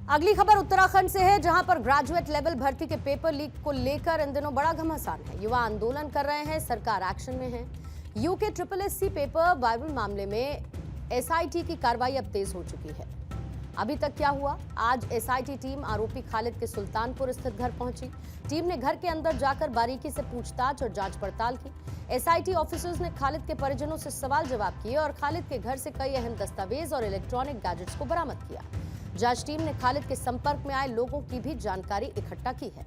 अगली खबर उत्तराखंड से है, जहां पर ग्रेजुएट लेवल भर्ती के पेपर लीक को लेकर इन दिनों बड़ा घमासान है। युवा आंदोलन कर रहे हैं, सरकार एक्शन में है। यूके SSSC पेपर वायरल मामले में एसआईटी की कार्रवाई अब तेज हो चुकी है। अभी तक क्या हुआ? आज एसआईटी टीम आरोपी खालिद के सुल्तानपुर स्थित घर पहुंची। टीम ने घर के अंदर जाकर बारीकी से पूछताछ और जांच पड़ताल की। एसआईटी ऑफिसर्स ने खालिद के परिजनों से सवाल जवाब किए और खालिद के घर से कई अहम दस्तावेज और इलेक्ट्रॉनिक गैजेट्स को बरामद किया। जांच टीम ने खालिद के संपर्क में आए लोगों की भी जानकारी इकट्ठा की है।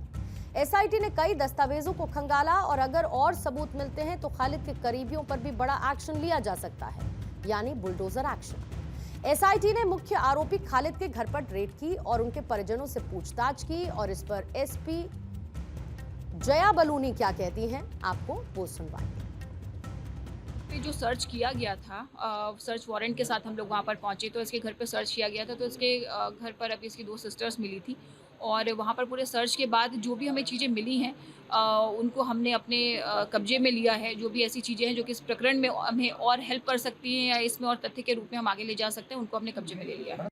एसआईटी ने कई दस्तावेजों को खंगाला और अगर और सबूत मिलते हैं तो खालिद के करीबियों पर भी बड़ा एक्शन लिया जा सकता है, यानी बुलडोजर एक्शन। एसआईटी ने मुख्य आरोपी खालिद के घर पर रेड की और उनके परिजनों से पूछताछ की और इस पर एसपी जया बलूनी क्या कहती हैं, आपको वो सुनवाएंगे। जो सर्च किया गया था, सर्च वारंट के साथ हम लोग वहाँ पर पहुँचे तो इसके घर पर सर्च किया गया था। तो इसके घर पर अभी इसकी 2 सिस्टर्स मिली थी और वहाँ पर पूरे सर्च के बाद जो भी हमें चीज़ें मिली हैं उनको हमने अपने कब्जे में लिया है। जो भी ऐसी चीज़ें हैं जो कि इस प्रकरण में हमें और हेल्प कर सकती हैं या इसमें और तथ्य के रूप में हम आगे ले जा सकते हैं, उनको अपने कब्जे में ले लिया है।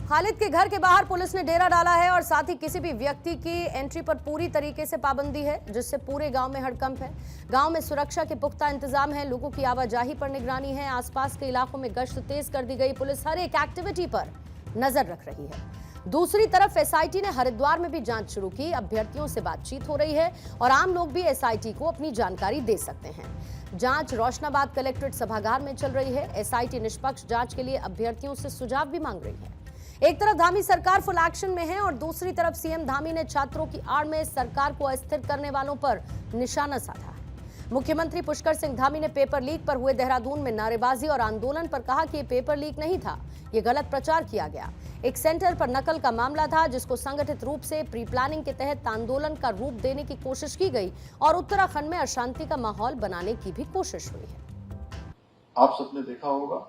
खालिद के घर के बाहर पुलिस ने डेरा डाला है और साथ ही किसी भी व्यक्ति की एंट्री पर पूरी तरीके से पाबंदी है, जिससे पूरे गांव में हड़कंप है। गांव में सुरक्षा के पुख्ता इंतजाम है, लोगों की आवाजाही पर निगरानी है। आसपास के इलाकों में गश्त तेज कर दी गई। पुलिस हर एक एक्टिविटी पर नजर रख रही है। दूसरी तरफ एसआईटी ने हरिद्वार में भी जांच शुरू की। अभ्यर्थियों से बातचीत हो रही है और आम लोग भी एसआईटी को अपनी जानकारी दे सकते हैं। जांच रोशनाबाद कलेक्ट्रेट सभागार में चल रही है। एसआईटी निष्पक्ष जांच के लिए अभ्यर्थियों से सुझाव भी मांग रही है। एक तरफ धामी सरकार फुल एक्शन में है और दूसरी तरफ सीएम धामी ने छात्रों की आड़ में सरकार को अस्थिर करने वालों पर निशाना साधा है। मुख्यमंत्री पुष्कर सिंह धामी ने पेपर लीक पर हुए देहरादून में नारेबाजी और आंदोलन पर कहा कि ये पेपर लीक नहीं था, ये गलत प्रचार किया गया। एक सेंटर पर नकल का मामला था जिसको संगठित रूप से प्री प्लानिंग के तहत आंदोलन का रूप देने की कोशिश की गई और उत्तराखंड में अशांति का माहौल बनाने की भी कोशिश हुई है। आप सबने देखा होगा,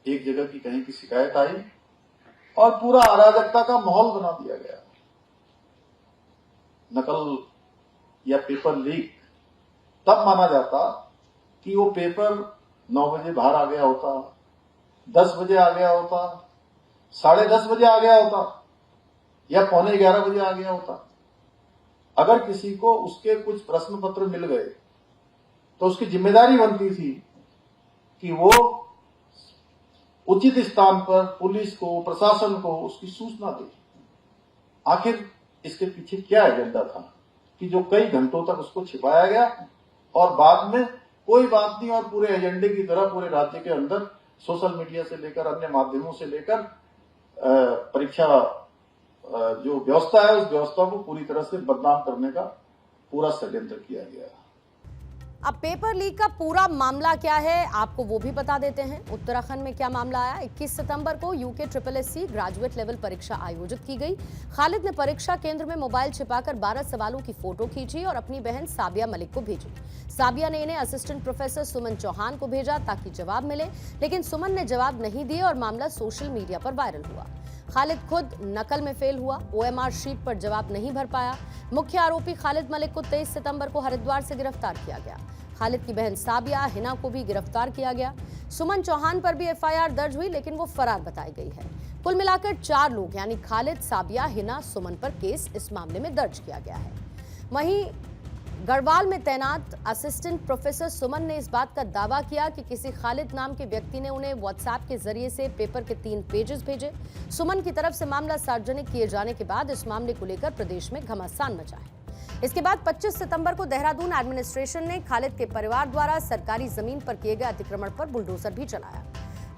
एक जगह की कहीं की शिकायत आई और पूरा अराजकता का माहौल बना दिया गया। नकल या पेपर लीक तब माना जाता कि वो पेपर 9 बजे बाहर आ गया होता, 10 बजे आ गया होता, 10:30 बजे आ गया होता या 11:15 बजे आ गया होता। अगर किसी को उसके कुछ प्रश्न पत्र मिल गए तो उसकी जिम्मेदारी बनती थी कि वो उचित स्थान पर पुलिस को, प्रशासन को उसकी सूचना दे। आखिर इसके पीछे क्या एजेंडा था कि जो कई घंटों तक उसको छिपाया गया और बाद में कोई बात नहीं और पूरे एजेंडे की तरह पूरे राज्य के अंदर सोशल मीडिया से लेकर अन्य माध्यमों से लेकर परीक्षा जो व्यवस्था है उस व्यवस्था को पूरी तरह से बदनाम करने का पूरा षड्यंत्र किया गया है। अब पेपर लीक का पूरा मामला क्या है, आपको वो भी बता देते हैं। उत्तराखंड में क्या मामला आया? 21 सितंबर को यूके SSSC ग्रेजुएट लेवल परीक्षा आयोजित की गई। खालिद ने परीक्षा केंद्र में मोबाइल छिपाकर 12 सवालों की फोटो खींची और अपनी बहन साबिया मलिक को भेजी। साबिया ने इन्हें असिस्टेंट प्रोफेसर सुमन चौहान को भेजा ताकि जवाब मिले, लेकिन सुमन ने जवाब नहीं दिए और मामला सोशल मीडिया पर वायरल हुआ। खालिद खुद नकल में फेल हुआ, ओएमआर शीट पर जवाब नहीं भर पाया। मुख्य आरोपी खालिद मलिक को 23 सितंबर को हरिद्वार से गिरफ्तार किया गया। खालिद की बहन साबिया हिना को भी गिरफ्तार किया गया। सुमन चौहान पर भी एफआईआर दर्ज हुई, लेकिन वो फरार बताई गई है। कुल मिलाकर 4 लोग यानी खालिद, साबिया, हिना, सुमन पर केस इस मामले में दर्ज किया गया है। वहीं गढ़वाल में तैनात असिस्टेंट प्रोफेसर सुमन ने इस बात का दावा किया कि किसी खालिद नाम के व्यक्ति ने उन्हें व्हाट्सएप के जरिए से पेपर के 3 पेजेस भेजे। सुमन की तरफ से मामला सार्वजनिक किए जाने के बाद इस मामले को लेकर प्रदेश में घमासान मचा है। इसके बाद 25 सितंबर को देहरादून एडमिनिस्ट्रेशन ने खालिद के परिवार द्वारा सरकारी जमीन पर किए गए अतिक्रमण पर बुलडोजर भी चलाया।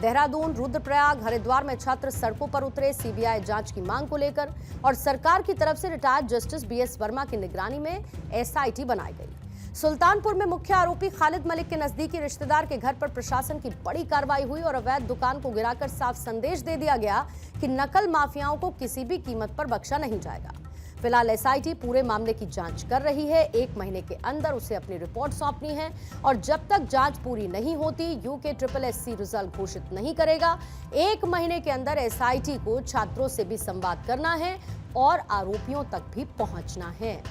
देहरादून, रुद्रप्रयाग, हरिद्वार में छात्र सड़कों पर उतरे सीबीआई जांच की मांग को लेकर और सरकार की तरफ से रिटायर्ड जस्टिस BS वर्मा की निगरानी में एसआईटी बनाई गई। सुल्तानपुर में मुख्य आरोपी खालिद मलिक के नजदीकी रिश्तेदार के घर पर प्रशासन की बड़ी कार्रवाई हुई और अवैध दुकान को गिराकर साफ संदेश दे दिया गया कि नकल माफियाओं को किसी भी कीमत पर बख्शा नहीं जाएगा। फिलहाल एसआईटी पूरे मामले की जांच कर रही है। 1 महीने के अंदर उसे अपनी रिपोर्ट सौंपनी है और जब तक जांच पूरी नहीं होती यूके SSSC रिजल्ट घोषित नहीं करेगा। 1 महीने के अंदर एसआईटी को छात्रों से भी संवाद करना है और आरोपियों तक भी पहुंचना है।